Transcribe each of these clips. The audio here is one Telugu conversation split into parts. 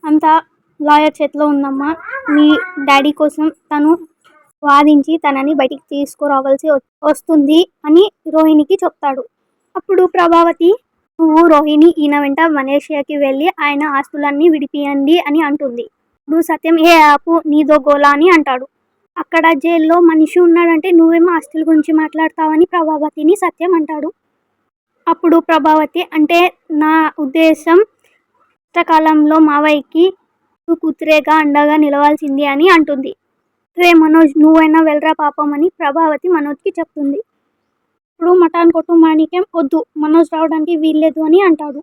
అంతా లాయర్ చేతిలో ఉందమ్మా. మీ డాడీ కోసం తను వాదించి తనని బయటికి తీసుకురావాల్సి వస్తుంది అని రోహిణికి చెప్తాడు. అప్పుడు ప్రభావతి, నువ్వు రోహిణి ఈయన వెంట మలేషియాకి వెళ్ళి ఆయన ఆస్తులన్నీ విడిపియండి అని అంటుంది. ఇప్పుడు సత్యం, ఏ ఆపు నీదో గోలా అని అంటాడు. అక్కడ జైల్లో మనిషి ఉన్నాడంటే నువ్వేమో ఆస్తుల గురించి మాట్లాడతావని ప్రభావతిని సత్యం అంటాడు. అప్పుడు ప్రభావతి, అంటే నా ఉద్దేశం కష్టకాలంలో మావయ్యకి కూతురేగా అండగా నిలవాల్సింది అని అంటుంది. రే మనోజ్, నువ్వైనా వెళ్ళరా పాపం అని ప్రభావతి మనోజ్కి చెప్తుంది. ఇప్పుడు మటాన్ కొట్టు మాణిక్యం, వద్దు మనోజ్ రావడానికి వీల్లేదు అని అంటాడు.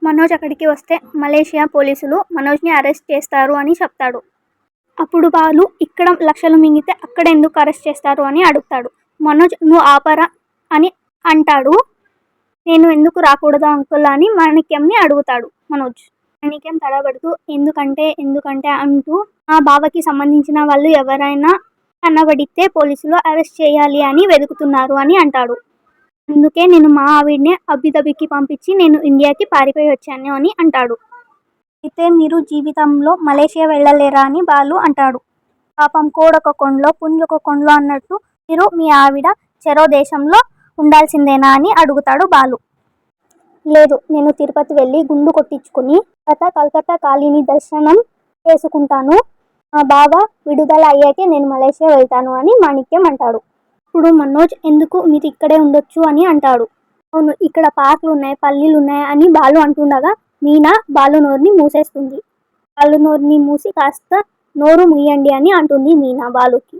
మనోజ్ అక్కడికి వస్తే మలేషియా పోలీసులు మనోజ్ని అరెస్ట్ చేస్తారు అని చెప్తాడు. అప్పుడు బాలు, ఇక్కడ లక్షలు మింగితే అక్కడ ఎందుకు అరెస్ట్ చేస్తారు అని అడుగుతాడు. మనోజ్, నువ్వు ఆపరా అని అంటాడు. నేను ఎందుకు రాకూడదా అంకుల్ అని మాణిక్యంని అడుగుతాడు మనోజ్. మాణిక్యం తడబడుతూ ఎందుకంటే అంటూ ఆ బావకి సంబంధించిన వాళ్ళు ఎవరైనా కనబడితే పోలీసులు అరెస్ట్ చేయాలి అని వెతుకుతున్నారు అని అంటాడు. అందుకే నేను మా ఆవిడ్ని అబుదాబికి పంపించి నేను ఇండియాకి పారిపోయి వచ్చాను అని అంటాడు. అయితే మీరు జీవితంలో మలేషియా వెళ్ళలేరా అని బాలు అంటాడు. పాపం కోడొక కొండలో పుంజొక కొండలో అన్నట్టు మీరు మీ ఆవిడ చెరో దేశంలో ఉండాల్సిందేనా అని అడుగుతాడు బాలు. లేదు, నేను తిరుపతి వెళ్ళి గుండు కొట్టించుకుని కలకత్తా కాళీని దర్శనం చేసుకుంటాను. మా బావ విడుదల అయ్యాకే నేను మలేషియా వెళ్తాను అని మాణిక్యం అంటాడు. ఇప్పుడు మనోజ్, ఎందుకు మీరు ఇక్కడే ఉండొచ్చు అని అంటాడు. అవును, ఇక్కడ పార్కులు ఉన్నాయి, పల్లీలు ఉన్నాయి అని బాలు అంటుండగా మీనా బాలు నోరుని మూసేస్తుంది. బాలు నోరుని మూసి కాస్త నోరు ముయ్యండి అని అంటుంది మీనా బాలుకి.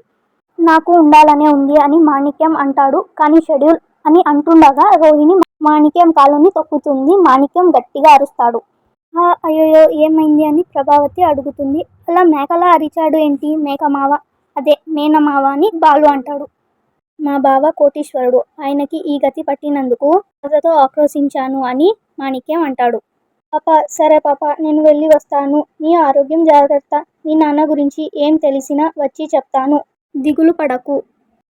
నాకు ఉండాలనే ఉంది అని మాణిక్యం అంటాడు. కానీ షెడ్యూల్ అని అంటుండగా రోహిణి మాణిక్యం కాలుని తొక్కుతుంది. మాణిక్యం గట్టిగా అరుస్తాడు. అయ్యో ఏమైంది అని ప్రభావతి అడుగుతుంది. అలా మేకలా అరిచాడు ఏంటి? మేకమావ, అదే మేనమావ అని బాలు అంటాడు. మా బావ కోటీశ్వరుడు, ఆయనకి ఈ గతి పట్టినందుకు బాధతో ఆక్రోశించాను అని మాణిక్యం అంటాడు. పాప, సరే పాప, నేను వెళ్ళి వస్తాను. నీ ఆరోగ్యం జాగ్రత్త. మీ నాన్న గురించి ఏం తెలిసినా వచ్చి చెప్తాను. దిగులు పడకు.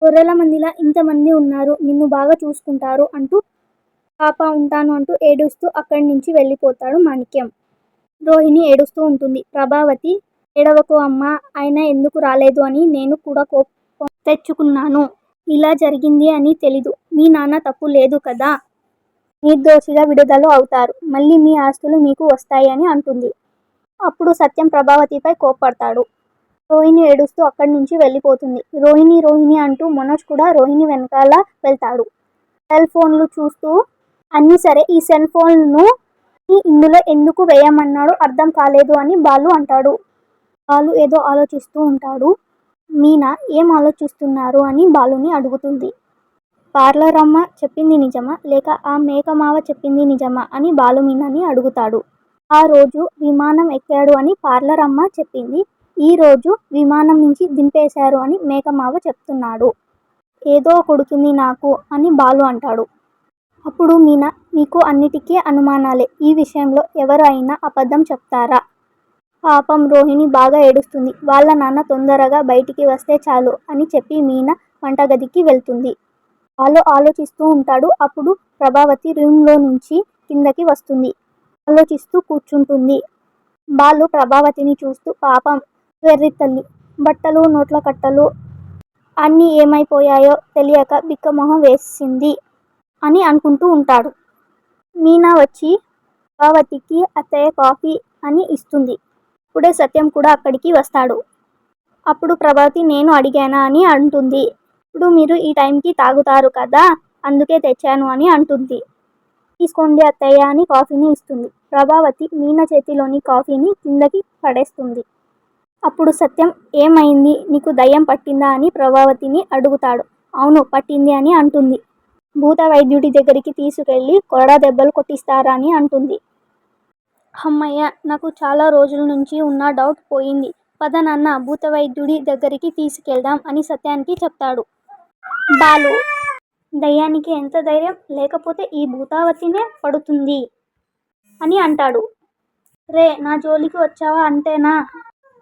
గొర్రెల మందిలా ఇంతమంది ఉన్నారు, నిన్ను బాగా చూసుకుంటారు అంటూ పాప ఉంటాను అంటూ ఏడుస్తూ అక్కడి నుంచి వెళ్ళిపోతాడు మాణిక్యం. రోహిణి ఏడుస్తూ ఉంటుంది. ప్రభావతి, ఏడవకు అమ్మా, ఆయన ఎందుకు రాలేదు అని నేను కూడా కోపం తెచ్చుకున్నాను. ఇలా జరిగింది అని తెలీదు. మీ నాన్న తప్పు లేదు కదా, నిర్దోషిగా విడుదల అవుతారు. మళ్ళీ మీ ఆస్తులు మీకు వస్తాయి అని అంటుంది. అప్పుడు సత్యం ప్రభావతిపై కోప్పడతాడు. రోహిణి ఏడుస్తూ అక్కడి నుంచి వెళ్ళిపోతుంది. రోహిణి అంటూ మనోజ్ కూడా రోహిణి వెనకాల వెళ్తాడు. సెల్ ఫోన్లు చూస్తూ, అన్నీ సరే, ఈ సెల్ ఫోన్ను ఇందులో ఎందుకు వేయమన్నాడో అర్థం కాలేదు అని బాలు అంటాడు. బాలు ఏదో ఆలోచిస్తూ ఉంటాడు. మీనా ఏం ఆలోచిస్తున్నారు అని బాలుని అడుగుతుంది. పార్లర్ అమ్మ చెప్పింది నిజమా, లేక ఆ మేకమావ చెప్పింది నిజమా అని బాలు మీనాని అడుగుతాడు. ఆ రోజు విమానం ఎక్కాడు అని పార్లర్ అమ్మ చెప్పింది. ఈ రోజు విమానం నుంచి దింపేశారు అని మేకమావ చెప్తున్నాడు. ఏదో కొడుతుంది నాకు అని బాలు అంటాడు. అప్పుడు మీనా, మీకు అన్నిటికీ అనుమానాలే, ఈ విషయంలో ఎవరు అయినా అబద్ధం చెప్తారా? పాపం రోహిణి బాగా ఏడుస్తుంది. వాళ్ళ నాన్న తొందరగా బయటికి వస్తే చాలు అని చెప్పి మీనా వంటగదికి వెళ్తుంది. బాలు ఆలోచిస్తూ ఉంటాడు. అప్పుడు ప్రభావతి రూమ్లో నుంచి కిందకి వస్తుంది. ఆలోచిస్తూ కూర్చుంటుంది. బాలు ప్రభావతిని చూస్తూ, పాపం వెర్రి తల్లి, బట్టలు నోట్ల కట్టలు అన్నీ ఏమైపోయాయో తెలియక బిక్కమొహం వేసింది అని అనుకుంటూ ఉంటాడు. మీనా వచ్చి ప్రభావతికి అత్తయ్య కాఫీ అని ఇస్తుంది. ఇప్పుడే సత్యం కూడా అక్కడికి వస్తాడు. అప్పుడు ప్రభావతి, నేను అడిగానా అని అంటుంది. ఇప్పుడు మీరు ఈ టైంకి తాగుతారు కదా, అందుకే తెచ్చాను అని అంటుంది. తీసుకోండి అత్తయ్య అని కాఫీని ఇస్తుంది. ప్రభావతి మీనా చేతిలోని కాఫీని కిందకి పడేస్తుంది. అప్పుడు సత్యం, ఏమైంది, నీకు దయ్యం పట్టిందా అని ప్రభావతిని అడుగుతాడు. అవును పట్టింది అని అంటుంది. భూత వైద్యుడి దగ్గరికి తీసుకెళ్ళి కొరడా దెబ్బలు కొట్టిస్తారా అని అంటుంది. అమ్మయ్య, నాకు చాలా రోజుల నుంచి ఉన్న డౌట్ పోయింది. పద నాన్న, భూత వైద్యుడి దగ్గరికి తీసుకెళ్దాం అని సత్యానికి చెప్తాడు. బాలు, దయ్యానికి ఎంత ధైర్యం, లేకపోతే ఈ భూతావతినే పడుతుంది అని అంటాడు. రే, నా జోలికి వచ్చావా అంతేనా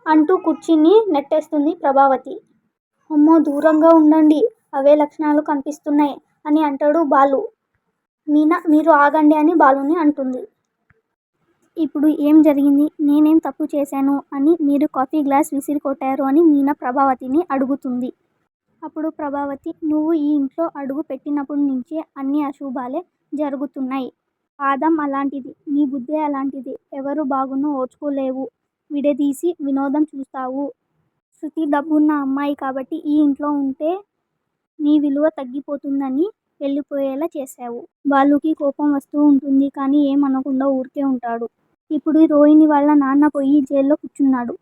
అంటూ కుర్చీని నెట్టేస్తుంది ప్రభావతి. అమ్మో, దూరంగా ఉండండి, అవే లక్షణాలు కనిపిస్తున్నాయి అని అంటాడు బాలు. మీనా, మీరు ఆగండి అని బాలుని అంటుంది. ఇప్పుడు ఏం జరిగింది? నేనేం తప్పు చేశాను అని మీరు కాఫీ గ్లాస్ విసిరి కొట్టారు అని మీనా ప్రభావతిని అడుగుతుంది. అప్పుడు ప్రభావతి, నువ్వు ఈ ఇంట్లో అడుగు పెట్టినప్పటి నుంచే అన్ని అశుభాలే జరుగుతున్నాయి. పాదం అలాంటిది, నీ బుద్ధే అలాంటిది. ఎవరు బాగున్నా ఓర్చుకోలేవు, విడదీసి వినోదం చూస్తావు. శృతి డబ్బున్న అమ్మాయి కాబట్టి ఈ ఇంట్లో ఉంటే నీ విలువ తగ్గిపోతుందని వెళ్ళిపోయేలా చేశావు. బాలుకి కోపం వస్తూ ఉంటుంది కానీ ఏమనకుండా ఊరికే ఉంటాడు. ఇప్పుడు రోహిణి వాళ్ళ నాన్న పోయి జైల్లో కూర్చున్నాడు.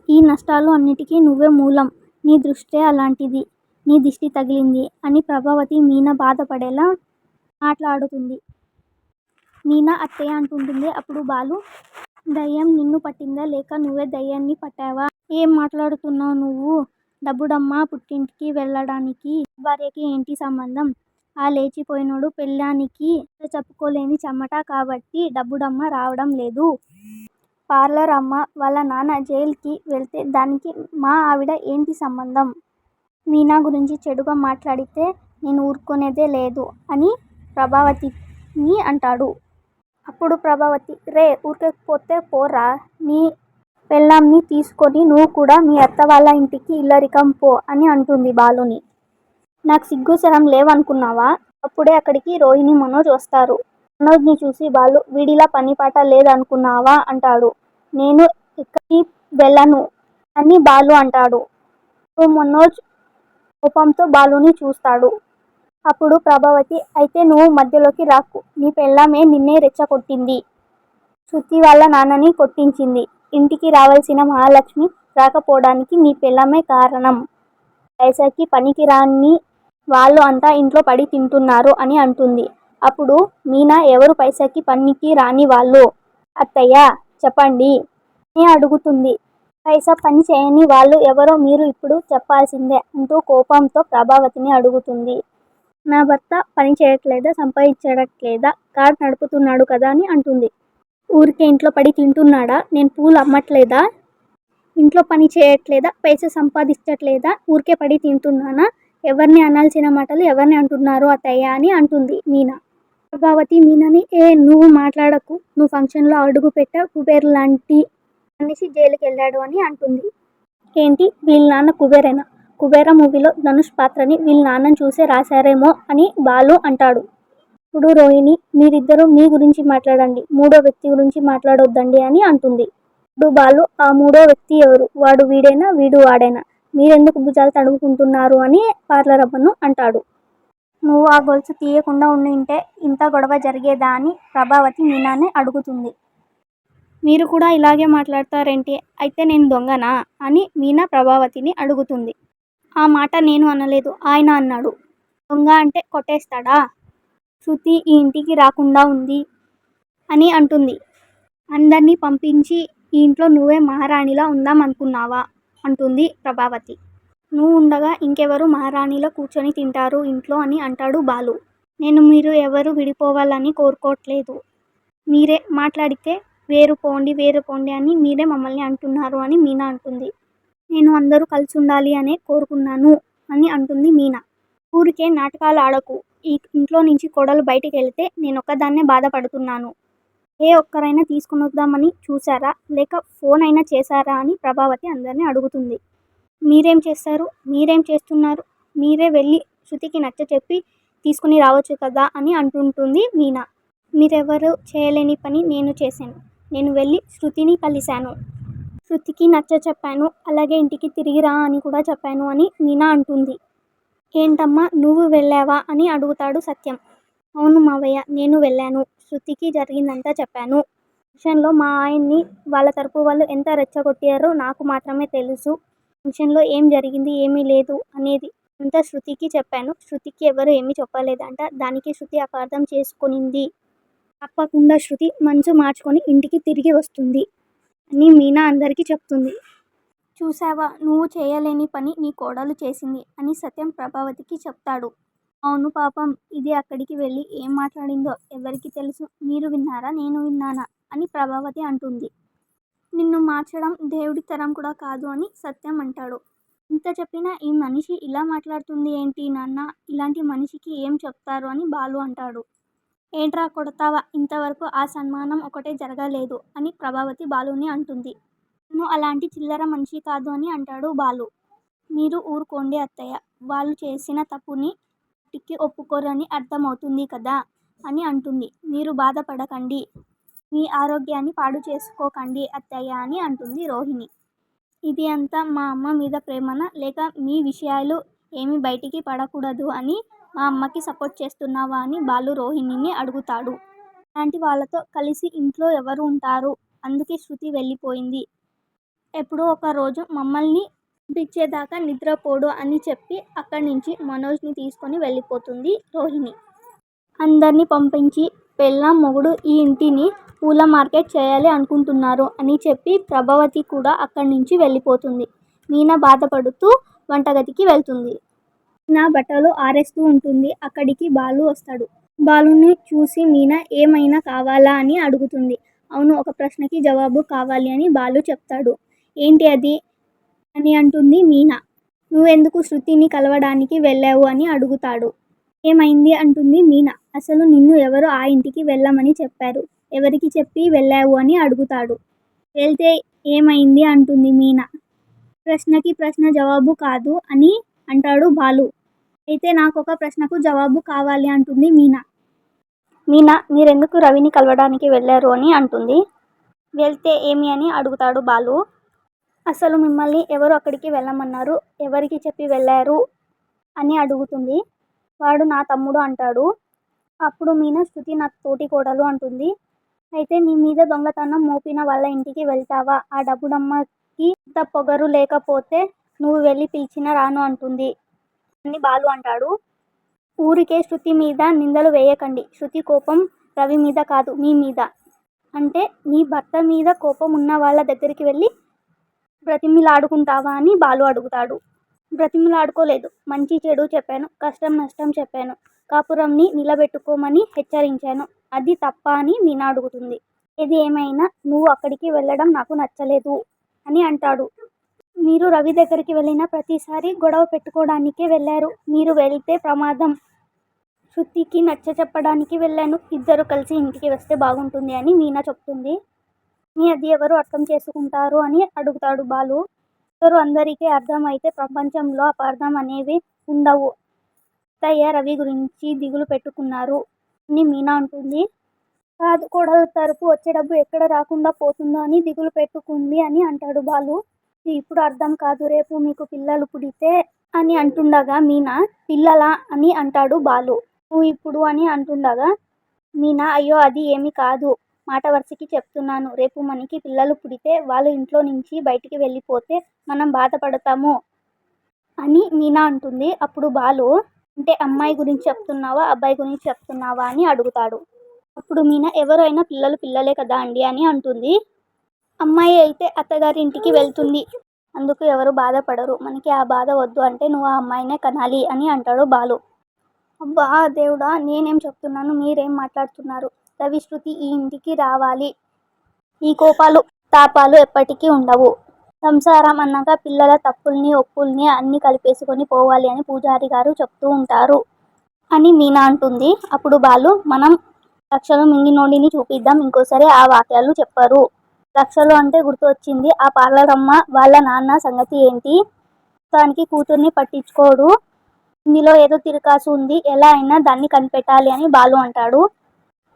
ఈ నష్టాలు అన్నిటికీ నువ్వే మూలం. నీ దృష్టే అలాంటిది. నీ దిష్టి తగిలింది అని ప్రభావతి మీనా బాధపడేలా మాట్లాడుతుంది. మీనా అత్తయ్య అంటుంటుంది. అప్పుడు బాలు, దయ్యం నిన్ను పట్టిందా లేక నువ్వే దయ్యాన్ని పట్టావా? ఏం మాట్లాడుతున్నావు నువ్వు? డబ్బుడమ్మ పుట్టింటికి వెళ్ళడానికి భార్యకి ఏంటి సంబంధం? ఆ లేచిపోయినోడు పెళ్ళానికి చెప్పుకోలేని చెమట కాబట్టి డబ్బుడమ్మ రావడం లేదు. పార్లర్ అమ్మ వాళ్ళ నాన్న జైలుకి వెళ్తే దానికి మా ఆవిడ ఏంటి సంబంధం? మీనా గురించి చెడుగా మాట్లాడితే నేను ఊరుకునేదే లేదు అని ప్రభావతిని అంటాడు. అప్పుడు ప్రభావతి, రే ఊరుకోకపోతే పోరా, నీ పెళ్ళాంని తీసుకొని నువ్వు కూడా మీ అత్త వాళ్ళ ఇంటికి ఇల్లరికం పో అని అంటుంది బాలుని. నాకు సిగ్గు శరం లేవనుకున్నావా? అప్పుడే అక్కడికి రోహిణి మనోజ్ వస్తారు. మనోజ్ని చూసి బాలు, వీడిలా పనిపాట లేదనుకున్నావా అంటాడు. నేను ఎక్కడికి వెళ్ళను అని బాలు అంటాడు. మనోజ్ కోపంతో బాలుని చూస్తాడు. అప్పుడు ప్రభావతి, అయితే నువ్వు మధ్యలోకి రాకు. నీ పెళ్ళామే నిన్నే రెచ్చగొట్టింది. శృతి వాళ్ళ నాన్నని కొట్టించింది. ఇంటికి రావాల్సిన మహాలక్ష్మి రాకపోవడానికి నీ పెళ్ళామే కారణం. పైసకి పనికి రాని వాళ్ళు అంతా ఇంట్లో పడి తింటున్నారు అని అంటుంది. అప్పుడు మీనా, ఎవరు పైసకి పనికి రాని వాళ్ళు? అత్తయ్య చెప్పండి అని అడుగుతుంది. పైసా పని చేయని వాళ్ళు ఎవరో మీరు ఇప్పుడు చెప్పాల్సిందే అంటూ కోపంతో ప్రభావతిని అడుగుతుంది. నా భర్త పని చేయట్లేదా, సంపాదించట్లేదా, కారు నడుపుతున్నాడు కదా అని అంటుంది. ఊరికే ఇంట్లో పడి తింటున్నాడా? నేను పూలు అమ్మట్లేదా? ఇంట్లో పని చేయట్లేదా? పైసా సంపాదించట్లేదా? ఊరికే పడి తింటున్నానా? ఎవరిని అనాల్సిన మాటలు ఎవరిని అంటున్నారు అత్తయ్య అని అంటుంది మీనా. ప్రభావతి మీనాని, నువ్వు మాట్లాడకు. నువ్వు ఫంక్షన్లో అడుగు పెట్టా కుబేర్ లాంటి మనిషి జైలుకి వెళ్ళాడు అని అంటుంది. ఏంటి, వీళ్ళ నాన్న కుబేరేనా? కుబేర మూవీలో ధనుష్ పాత్రని వీళ్ళ నాన్నని చూసే రాశారేమో అని బాలు అంటాడు. ఇప్పుడు రోహిణి, మీరిద్దరూ మీ గురించి మాట్లాడండి, మూడో వ్యక్తి గురించి మాట్లాడొద్దండి అని అంటుంది. ఇప్పుడు బాలు, ఆ మూడో వ్యక్తి ఎవరు? వాడు వీడేనా, వీడు వాడేనా? మీరెందుకు భుజాలు తడుముకుంటున్నారు అని పార్లర్ అమ్మను అంటాడు. నువ్వు ఆ గొలుసు తీయకుండా ఉండింటే ఇంత గొడవ జరిగేదా అని ప్రభావతి మీనాని అడుగుతుంది. మీరు కూడా ఇలాగే మాట్లాడతారేంటి? అయితే నేను దొంగనా అని మీనా ప్రభావతిని అడుగుతుంది. ఆ మాట నేను అనలేదు, ఆయన అన్నాడు. దొంగ అంటే కొట్టేస్తాడా? శృతి ఈ ఇంటికి రాకుండా ఉంది అని అంటుంది. అందర్నీ పంపించి ఈ ఇంట్లో నువ్వే మహారాణిలా ఉందాం అనుకున్నావా అంటుంది ప్రభావతి. నువ్వు ఉండగా ఇంకెవరు మహారాణిలో కూర్చొని తింటారు ఇంట్లో అని అంటాడు బాలు. నేను మీరు ఎవరు విడిపోవాలని కోరుకోవట్లేదు. మీరే మాట్లాడితే వేరు పోండి అని మీరే మమ్మల్ని అంటున్నారు అని మీనా అంటుంది. నేను అందరూ కలిసి ఉండాలి అనే కోరుకున్నాను అని అంటుంది మీనా. ఊరికే నాటకాలు ఆడకు. ఈ ఇంట్లో నుంచి కోడలు బయటికి వెళితే నేనొక్కదాన్నే బాధపడుతున్నాను. ఏ ఒక్కరైనా తీసుకుని వద్దామని చూసారా, లేక ఫోన్ అయినా చేశారా అని ప్రభావతి అందరినీ అడుగుతుంది. మీరేం చేస్తారు? మీరేం చేస్తున్నారు? మీరే వెళ్ళి శృతికి నచ్చచెప్పి తీసుకుని రావచ్చు కదా అని అంటుంటుంది మీనా. మీరెవరు చేయలేని పని నేను చేశాను. నేను వెళ్ళి శృతిని కలిశాను. శృతికి నచ్చచెప్పాను. అలాగే ఇంటికి తిరిగి రా అని కూడా చెప్పాను అని మీనా అంటుంది. ఏంటమ్మా నువ్వు వెళ్ళావా అని అడుగుతాడు సత్యం. అవును మావయ్య, నేను వెళ్ళాను. శృతికి జరిగిందంతా చెప్పాను. ఫంక్షన్లో మా ఆయన్ని వాళ్ళ తరపు వాళ్ళు ఎంత రెచ్చగొట్టారో నాకు మాత్రమే తెలుసు. ఫంక్షన్లో ఏం జరిగింది, ఏమీ లేదు అనేది అంతా శృతికి చెప్పాను. శృతికి ఎవరు ఏమీ చెప్పలేదంట. దానికి శృతి అపార్థం చేసుకునింది. తప్పకుండా శృతి మనసు మార్చుకొని ఇంటికి తిరిగి వస్తుంది అని మీనా అందరికీ చెప్తుంది. చూసావా, నువ్వు చేయలేని పని నీ కోడలు చేసింది అని సత్యం ప్రభావతికి చెప్తాడు. అవును పాపం, ఇది అక్కడికి వెళ్ళి ఏం మాట్లాడిందో ఎవరికి తెలుసు? మీరు విన్నారా, నేను విన్నానా అని ప్రభావతి అంటుంది. నిన్ను మార్చడం దేవుడి తరం కూడా కాదు అని సత్యం అంటాడు. ఇంత చెప్పినా ఈ మనిషి ఇలా మాట్లాడుతుంది ఏంటి నాన్న? ఇలాంటి మనిషికి ఏం చెప్తారు అని బాలు అంటాడు. ఏంట్రా కొడతావా, ఇంతవరకు ఆ సన్మానం ఒకటే జరగలేదు అని ప్రభావతి బాలుని అంటుంది. నువ్వు అలాంటి చిల్లర మనిషి కాదు అని అంటాడు బాలు. మీరు ఊరుకోండి అత్తయ్య, వాళ్ళు చేసిన తప్పుని టిక్కి ఒప్పుకోరని అర్థమవుతుంది కదా అని అంటుంది. మీరు బాధపడకండి, మీ ఆరోగ్యాన్ని పాడు చేసుకోకండి అత్తయ్య అని అంటుంది రోహిణి. ఇది అంతా మా అమ్మ మీద ప్రేమనా, లేక మీ విషయాలు ఏమీ బయటికి పడకూడదు అని మా అమ్మకి సపోర్ట్ చేస్తున్నావా అని బాలు రోహిణిని అడుగుతాడు. అలాంటి వాళ్ళతో కలిసి ఇంట్లో ఎవరు ఉంటారు, అందుకే శృతి వెళ్ళిపోయింది. ఎప్పుడో ఒక రోజు మమ్మల్ని పంపించేదాకా నిద్రపోడు అని చెప్పి అక్కడి నుంచి మనోజ్ని తీసుకొని వెళ్ళిపోతుంది రోహిణి. అందర్నీ పంపించి పెళ్ళాం మొగుడు ఈ ఇంటిని పూల మార్కెట్ చేయాలి అనుకుంటున్నారు అని చెప్పి ప్రభావతి కూడా అక్కడి నుంచి వెళ్ళిపోతుంది. మీనా బాధపడుతూ వంటగదికి వెళ్తుంది. మీనా బట్టలు ఆరేస్తూ ఉంటుంది. అక్కడికి బాలు వస్తాడు. బాలుని చూసి మీనా ఏమైనా కావాలా అని అడుగుతుంది. అవును, ఒక ప్రశ్నకి జవాబు కావాలి అని బాలు చెప్తాడు. ఏంటి అది అని అంటుంది మీనా. నువ్వెందుకు శృతిని కలవడానికి వెళ్ళావు అని అడుగుతాడు. ఏమైంది అంటుంది మీనా. అసలు నిన్ను ఎవరు ఆ ఇంటికి వెళ్ళమని చెప్పారు, ఎవరికి చెప్పి వెళ్ళావు అని అడుగుతాడు. వెళ్తే ఏమైంది అంటుంది మీనా. ప్రశ్నకి ప్రశ్న జవాబు కాదు అని అంటాడు బాలు. అయితే నాకొక ప్రశ్నకు జవాబు కావాలి అంటుంది మీనా. మీనా మీరెందుకు రవిని కలవడానికి వెళ్ళారు అని అంటుంది. వెళ్తే ఏమి అని అడుగుతాడు బాలు. అసలు మిమ్మల్ని ఎవరు అక్కడికి వెళ్ళమన్నారు, ఎవరికి చెప్పి వెళ్ళారు అని అడుగుతుంది. వాడు నా తమ్ముడు అంటాడు. అప్పుడు మీనా శృతి నా తోటి కోడలు అంటుంది. అయితే నీ మీద దొంగతనం మోపిన వాళ్ళ ఇంటికి వెళ్తావా, ఆ డబ్బుడమ్మకి ఇంత పొగరు లేకపోతే నువ్వు వెళ్ళి పిలిచినా రాను అంటుంది అని బాలు అంటాడు. ఊరికే శృతి మీద నిందలు వేయకండి, శృతి కోపం రవి మీద కాదు మీ మీద. అంటే నీ భర్త మీద కోపం ఉన్న వాళ్ళ దగ్గరికి వెళ్ళి బ్రతిమిలాడుకుంటావా అని బాలు అడుగుతాడు. బ్రతిమిలాడుకోలేదు, మంచి చెడు చెప్పాను, కష్టం నష్టం చెప్పాను, కాపురంని నిలబెట్టుకోమని హెచ్చరించాను, అది తప్ప అని మీనా అడుగుతుంది. ఏది ఏమైనా నువ్వు అక్కడికి వెళ్ళడం నాకు నచ్చలేదు అని అంటాడు. మీరు రవి దగ్గరికి వెళ్ళిన ప్రతిసారి గొడవ పెట్టుకోవడానికే వెళ్ళారు, మీరు వెళ్తే ప్రమాదం, శృతికి నచ్చ చెప్పడానికి వెళ్ళాను, ఇద్దరు కలిసి ఇంటికి వస్తే బాగుంటుంది అని మీనా చెప్తుంది. అది ఎవరు అర్థం చేసుకుంటారు అని అడుగుతాడు బాలు. అందరికీ అర్థం అయితే ప్రపంచంలో అపార్థం అనేవి ఉండవు. అత్తయ్య రవి గురించి దిగులు పెట్టుకున్నారు అని మీనా అంటుంది. కాదు, కోడల తరపు వచ్చే డబ్బు ఎక్కడ రాకుండా పోతుందో అని దిగులు పెట్టుకుంది అని అంటాడు బాలు. ఇప్పుడు అర్థం కాదు, రేపు మీకు పిల్లలు పుడితే అని అంటుండగా మీనా పిల్లలా అని అంటాడు బాలు. నువ్వు ఇప్పుడు అని అంటుండగా మీనా అయ్యో అది ఏమీ కాదు, మాట వరుసకి చెప్తున్నాను, రేపు మనకి పిల్లలు పుడితే వాళ్ళు ఇంట్లో నుంచి బయటికి వెళ్ళిపోతే మనం బాధపడతాము అని మీనా అంటుంది. అప్పుడు బాలు అంటే అమ్మాయి గురించి చెప్తున్నావా అబ్బాయి గురించి చెప్తున్నావా అని అడుగుతాడు. అప్పుడు మీనా ఎవరైనా పిల్లలు పిల్లలే కదా అండి అని అంటుంది. అమ్మాయి అయితే అత్తగారి ఇంటికి వెళ్తుంది, అందుకు ఎవరు బాధపడరు, మనకి ఆ బాధ వద్దు అంటే నువ్వు ఆ అమ్మాయినే కనాలి అని అంటాడు బాలు. అబ్బా దేవుడా, నేనేం చెప్తున్నాను, మీరేం మాట్లాడుతున్నారు, రవి శృతి ఈ ఇంటికి రావాలి, ఈ కోపాలు తాపాలు ఎప్పటికీ ఉండవు, సంసారం అన్నాక పిల్లల తప్పుల్ని ఒప్పుల్ని అన్ని కలిపేసుకొని పోవాలి అని పూజారి గారు చెప్తూ ఉంటారు అని మీనా అంటుంది. అప్పుడు బాలు మనం లక్షలు మింగినోడిని చూపిద్దాం, ఇంకోసారి ఆ వాక్యాలు చెప్పరు. లక్షలు అంటే గుర్తు వచ్చింది, ఆ పార్లర్ అమ్మ వాళ్ళ నాన్న సంగతి ఏంటి, దానికి కూతుర్ని పట్టించుకోడు, ఇందులో ఏదో తిరకాసు ఉంది, ఎలా అయినా దాన్ని కనిపెట్టాలి అని బాలు అంటాడు.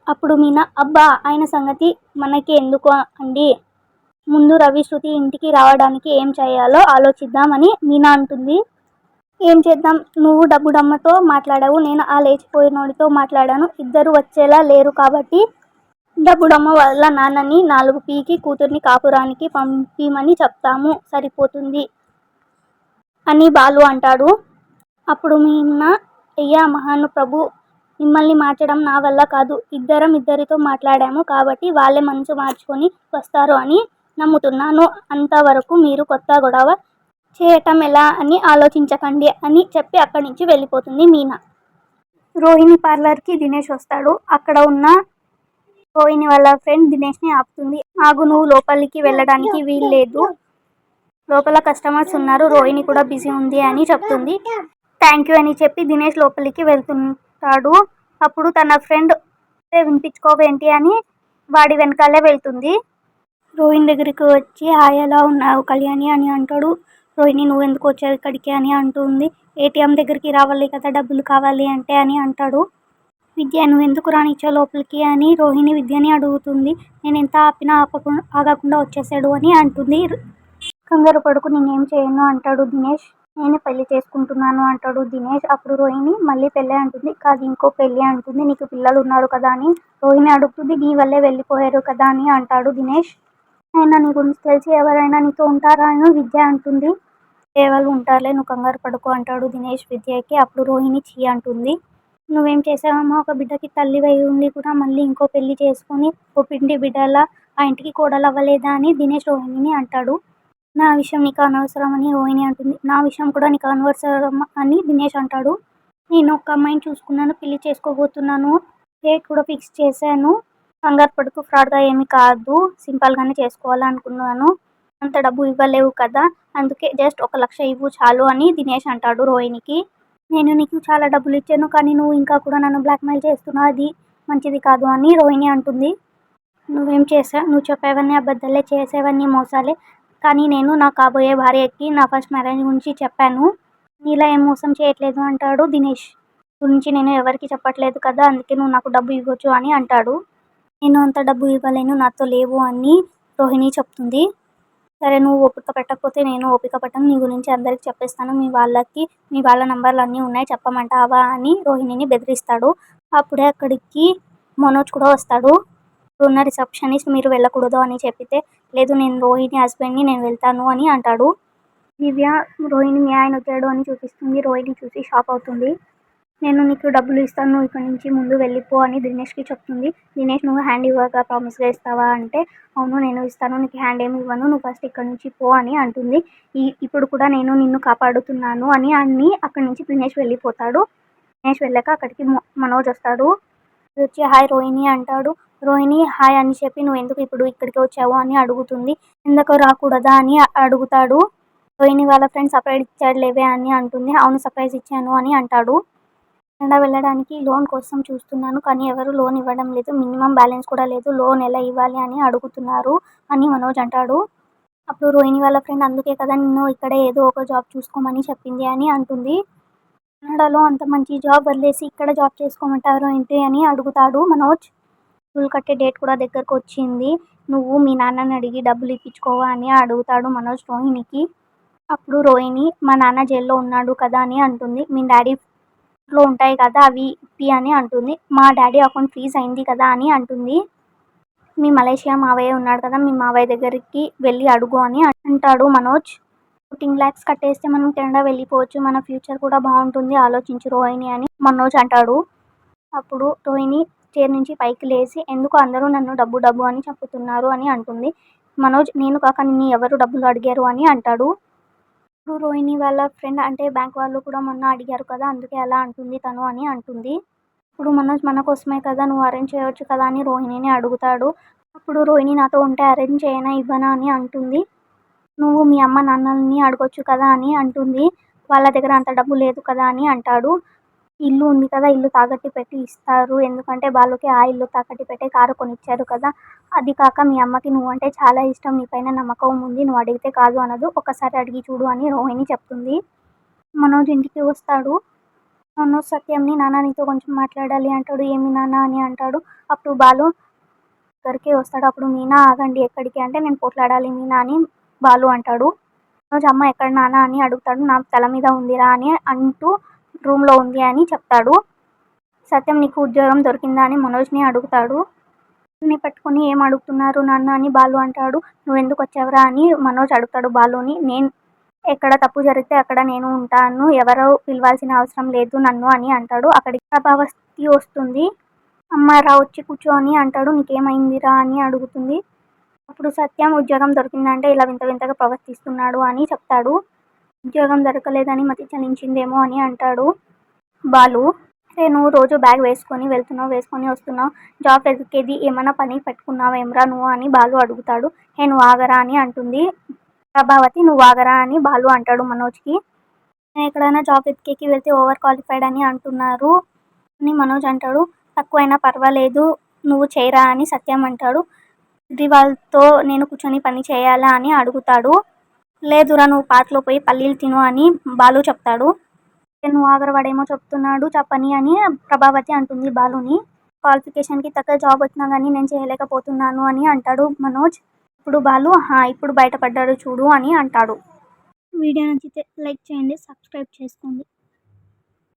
అప్పుడు మీనా అబ్బా ఆయన సంగతి మనకి ఎందుకు అండి, ముందు రవి శృతి ఇంటికి రావడానికి ఏం చేయాలో ఆలోచిద్దాం అని మీనా అంటుంది. ఏం చేద్దాం, నువ్వు డబ్బుడమ్మతో మాట్లాడావు, నేను ఆ లేచిపోయినోడితో మాట్లాడాను, ఇద్దరు వచ్చేలా లేరు కాబట్టి డబ్బుడమ్మ వాళ్ళ నాన్నని 4 పీకి కూతుర్ని కాపురానికి పంపిమని చెప్తాము, సరిపోతుంది అని బాలు అంటాడు. అప్పుడు మీనా అయ్యా మహానుప్రభు, మిమ్మల్ని మార్చడం నా వల్ల కాదు, ఇద్దరితో మాట్లాడాము కాబట్టి వాళ్ళే మనసు మార్చుకొని వస్తారు అని నమ్ముతున్నాను, అంతవరకు మీరు కొత్త గొడవ చేయటం ఎలా అని ఆలోచించకండి అని చెప్పి అక్కడి నుంచి వెళ్ళిపోతుంది మీనా. రోహిణి పార్లర్కి దినేష్ వస్తాడు. అక్కడ ఉన్న రోహిణి వాళ్ళ ఫ్రెండ్ దినేష్ని ఆపుతుంది. ఆగు, నువ్వు లోపలికి వెళ్ళడానికి వీల్లేదు, లోపల కస్టమర్స్ ఉన్నారు, రోహిణి కూడా బిజీ ఉంది అని చెప్తుంది. థ్యాంక్ యూ అని చెప్పి దినేష్ లోపలికి వెళ్తుంటాడు. అప్పుడు తన ఫ్రెండ్ వినిపించుకోవేంటి అని వాడి వెనకాలే వెళ్తుంది. రోహిణి దగ్గరికి వచ్చి హాయ్ ఎలా ఉన్నావు కళ్యాణి అని అంటాడు. రోహిణి నువ్వెందుకు వచ్చావు ఇక్కడికి అని అంటుంది. ఏటీఎం దగ్గరికి రావాలి కదా డబ్బులు కావాలి అంటే అని అంటాడు. విద్య నువ్వెందుకు రానిచ్చావు లోపలికి అని రోహిణి విద్యని అడుగుతుంది. నేను ఎంత ఆపినా ఆగకుండా వచ్చేసాడు అని అంటుంది. కంగారు పడుకు నేనేం చేయను అంటాడు దినేష్. నేను పెళ్లి చేసుకుంటున్నాను అంటాడు దినేష్. అప్పుడు రోహిణి మళ్ళీ పెళ్ళి అంటుంది. కాదు ఇంకో పెళ్ళి అంటుంది. నీకు పిల్లలు ఉన్నారు కదా అని రోహిణి అడుగుతుంది. నీ వల్లే వెళ్ళిపోయారు కదా అని అంటాడు దినేష్. అయినా నీ గురించి తెలిసి ఎవరైనా నీతో ఉంటారా అని విద్య అంటుంది. ఎవరు ఉంటారులే నువ్వు కంగారు పడుకో అంటాడు దినేష్ విద్యకి. అప్పుడు రోహిణి చీ అంటుంది. నువ్వేం చేసావమ్మా ఒక బిడ్డకి తల్లివై ఉండి కూడా మళ్ళీ ఇంకో పెళ్లి చేసుకుని ఓ పిండి బిడ్డలా ఆ ఇంటికి కోడలు అవ్వలేదా అని దినేష్ రోహిణిని అంటాడు. నా విషయం నీకు అనవసరం అని రోహిణి అంటుంది. నా విషయం కూడా నీకు అనవసరం అని దినేష్ అంటాడు. నేను ఒక అమ్మాయిని చూసుకున్నాను, పెళ్లి చేసుకోబోతున్నాను, డేట్ కూడా ఫిక్స్ చేశాను. కంగారు పడుకు ఫ్రాడ్గా ఏమీ కాదు, సింపుల్గానే చేసుకోవాలనుకున్నాను. అంత డబ్బు ఇవ్వలేవు కదా, అందుకే జస్ట్ 1,00,000 ఇవ్వు చాలు అని దినేష్ అంటాడు రోహిణికి. నేను నీకు చాలా డబ్బులు ఇచ్చాను కానీ నువ్వు ఇంకా కూడా నన్ను బ్లాక్మెయిల్ చేస్తున్నావు, అది మంచిది కాదు అని రోహిణి అంటుంది. నువ్వేం చేసావు, నువ్వు చెప్పేవన్నీ అబద్ధాలే, చేసేవన్నీ మోసాలే. కానీ నేను నా కాబోయే భార్యకి నా ఫస్ట్ మ్యారేజ్ గురించి చెప్పాను, నీలా ఏం మోసం చేయట్లేదు అంటాడు దినేష్. గురించి నేను ఎవరికి చెప్పట్లేదు కదా, అందుకే నువ్వు నాకు డబ్బు ఇవ్వచ్చు అని అంటాడు. నేను అంత డబ్బు ఇవ్వలేను, నాతో లేవు అని రోహిణి చెప్తుంది. సరే నువ్వు ఓపిక పెట్టకపోతే నేను ఓపిక పట్టను, నీ గురించి అందరికి చెప్పేస్తాను, మీ వాళ్ళ నంబర్లు అన్నీ ఉన్నాయి చెప్పమంటావా అని రోహిణిని బెదిరిస్తాడు. అప్పుడే అక్కడికి మనోజ్ కూడా వస్తాడు. ఉన్న రిసెప్షనిస్ట్ మీరు వెళ్ళకూడదు అని చెప్పితే లేదు నేను రోహిణి హస్బెండ్ని నేను వెళ్తాను అని అంటాడు. దివ్య రోహిణి మీ ఆయన వచ్చాడు అని చూపిస్తుంది. రోహిణి చూసి షాక్ అవుతుంది. నేను నీకు డబ్బులు ఇస్తాను, నువ్వు ఇక్కడి నుంచి ముందు వెళ్ళిపో అని దినేష్కి చెప్తుంది. దినేష్ నువ్వు హ్యాండ్ ఇవ్వగా ప్రామిస్గా ఇస్తావా అంటే అవును నేను ఇస్తాను, నీకు హ్యాండ్ ఏమి ఇవ్వను, నువ్వు ఫస్ట్ ఇక్కడి నుంచి పో అని అంటుంది. ఇప్పుడు కూడా నేను నిన్ను కాపాడుతున్నాను అని అక్కడి నుంచి దినేష్ వెళ్ళిపోతాడు. దినేష్ వెళ్ళాక అక్కడికి మనోజ్ వస్తాడు. వచ్చి హాయ్ రోహిణి అంటాడు. రోహిణి హాయ్ అని చెప్పి నువ్వు ఎందుకు ఇప్పుడు ఇక్కడికి వచ్చావు అని అడుగుతుంది. ఎందుకు రాకూడదా అని అడుగుతాడు. రోహిణి వాళ్ళ ఫ్రెండ్ సర్ప్రైజ్ ఇచ్చాడు లేవే అని అంటుంది. అవును సర్ప్రైజ్ ఇచ్చాను అని అంటాడు. కెనడా వెళ్ళడానికి లోన్ కోసం చూస్తున్నాను కానీ ఎవరు లోన్ ఇవ్వడం లేదు, మినిమం బ్యాలెన్స్ కూడా లేదు, లోన్ ఎలా ఇవ్వాలి అని అడుగుతున్నారు అని మనోజ్ అంటాడు. అప్పుడు రోహిణి వాళ్ళ ఫ్రెండ్ అందుకే కదా నిన్ను ఇక్కడే ఏదో ఒక జాబ్ చూసుకోమని చెప్పింది అని అంటుంది. కెనడాలో అంత మంచి జాబ్ వదిలేసి ఇక్కడ జాబ్ చేసుకోమంటారు ఏంటి అని అడుగుతాడు మనోజ్. స్కూల్ కట్టే డేట్ కూడా దగ్గరకు వచ్చింది, నువ్వు మీ నాన్నని అడిగి డబ్బులు ఇప్పించుకోవా అని అడుగుతాడు మనోజ్ రోహిణికి. అప్పుడు రోహిణి మా నాన్న జైల్లో ఉన్నాడు కదా అని అంటుంది. మీ డాడీ లో ఉంటాయి కదా అవి ఇప్పి అని అంటుంది. మా డాడీ అకౌంట్ ఫ్రీజ్ అయింది కదా అని అంటుంది. మీ మలేషియా మావయ్య ఉన్నాడు కదా, మీ మావయ్య దగ్గరికి వెళ్ళి అడుగు అని అంటాడు మనోజ్. 14 lakhs కట్టేస్తే మనం కెనడా వెళ్ళిపోవచ్చు, మన ఫ్యూచర్ కూడా బాగుంటుంది, ఆలోచించు రోహిణి అని మనోజ్ అంటాడు. అప్పుడు రోహిణి చైర్ నుంచి పైకి లేచి ఎందుకు అందరూ నన్ను డబ్బు డబ్బు అని చెప్పుతున్నారు అని అంటుంది. మనోజ్ నేను కాక నిన్ను ఎవరు డబ్బులు అడిగారు అని అంటాడు. ఇప్పుడు రోహిణి వాళ్ళ ఫ్రెండ్ అంటే బ్యాంక్ వాళ్ళు కూడా మొన్న అడిగారు కదా అందుకే అలా అంటుంది తను అని అంటుంది. ఇప్పుడు మనోజ్ మన కోసమే కదా, నువ్వు అరేంజ్ చేయవచ్చు కదా అని రోహిణిని అడుగుతాడు. అప్పుడు రోహిణి నాతో ఉంటే అరేంజ్ చేయనా ఇవ్వనా అని అంటుంది. నువ్వు మీ అమ్మ నాన్నల్ని అడగొచ్చు కదా అని అంటుంది. వాళ్ళ దగ్గర అంత డబ్బు లేదు కదా అని అంటాడు. ఇల్లు ఉంది కదా, ఇల్లు తాకట్టు పెట్టి ఇస్తారు, ఎందుకంటే వాళ్ళకి ఆ ఇల్లు తాకట్టు పెట్టే కారు కొనిచ్చారు కదా, అది కాక మీ అమ్మకి నువ్వంటే చాలా ఇష్టం, నీ పైన నమ్మకం ఉంది, నువ్వు అడిగితే కాదు అనదు, ఒకసారి అడిగి చూడు అని రోహిణి చెప్తుంది. మనోజ్ ఇంటికి వస్తాడు. మనోజ్ సత్యంని నాన్న నీతో కొంచెం మాట్లాడాలి అంటాడు. ఏమి నాన్న అని అంటాడు. అప్పుడు బాలు దగ్గరికి వస్తాడు. అప్పుడు మీనా ఆగండి ఎక్కడికి అంటే నేను పోట్లాడాలి మీనా అని బాలు అంటాడు. మనోజ్ అమ్మ ఎక్కడ నాన్న అని అడుగుతాడు. నా తల మీద ఉందిరా అని అంటూ రూమ్లో ఉంది అని చెప్తాడు. సత్యం నీకు ఉద్యోగం దొరికిందా అని మనోజ్ని అడుగుతాడు. ని పట్టుకొని ఏం అడుగుతున్నారు నాన్న అని బాలు అంటాడు. నువ్వెందుకు వచ్చావురా అని మనోజ్ అడుగుతాడు బాలుని. నేను ఎక్కడ తప్పు జరిగితే అక్కడ నేను ఉంటాను, ఎవరో పిలవాల్సిన అవసరం లేదు నన్ను అని అంటాడు. అక్కడికి ప్రభావతి వస్తుంది. అమ్మ రా వచ్చి కూర్చో అని అంటాడు. నీకేమైందిరా అని అడుగుతుంది. అప్పుడు సత్యం ఉద్యోగం దొరికిందంటే ఇలా వింత వింతగా ప్రవర్తిస్తున్నాడు అని చెప్తాడు. ఉద్యోగం దొరకలేదని మతి చలించిందేమో అని అంటాడు బాలు. నువ్వు రోజు బ్యాగ్ వేసుకొని వేసుకొని వస్తున్నావు, జాబ్ వెతికేది ఏమైనా పని పెట్టుకున్నావేమ్రా నువ్వు అని బాలు అడుగుతాడు. నువ్వు ఆగరా అని అంటుంది ప్రభావతి. నువ్వు ఆగరా అని బాలు అంటాడు మనోజ్కి. నేను ఎక్కడైనా జాబ్ వెతికేకి వెళ్తే ఓవర్ క్వాలిఫైడ్ అని అంటున్నారు అని మనోజ్ అంటాడు. తక్కువైనా పర్వాలేదు నువ్వు చేయరా అని సత్యం అంటాడు. కేజ్రీవాల్తో నేను కూర్చొని పని చేయాలా అని అడుగుతాడు. లేదురా నువ్వు పార్క్లో పోయి పల్లీలు తిను అని బాలు చెప్తాడు. నువ్వు ఆగరవాడేమో చెప్తున్నాడు చెప్పని అని ప్రభావతి అంటుంది బాలుని. క్వాలిఫికేషన్కి తగ్గ జాబ్ వచ్చినా కానీ నేను చేయలేకపోతున్నాను అని అంటాడు మనోజ్. ఇప్పుడు బాలు ఇప్పుడు బయటపడ్డాడు చూడు అని అంటాడు. వీడియో నచ్చితే లైక్ చేయండి, సబ్స్క్రైబ్ చేసుకోండి.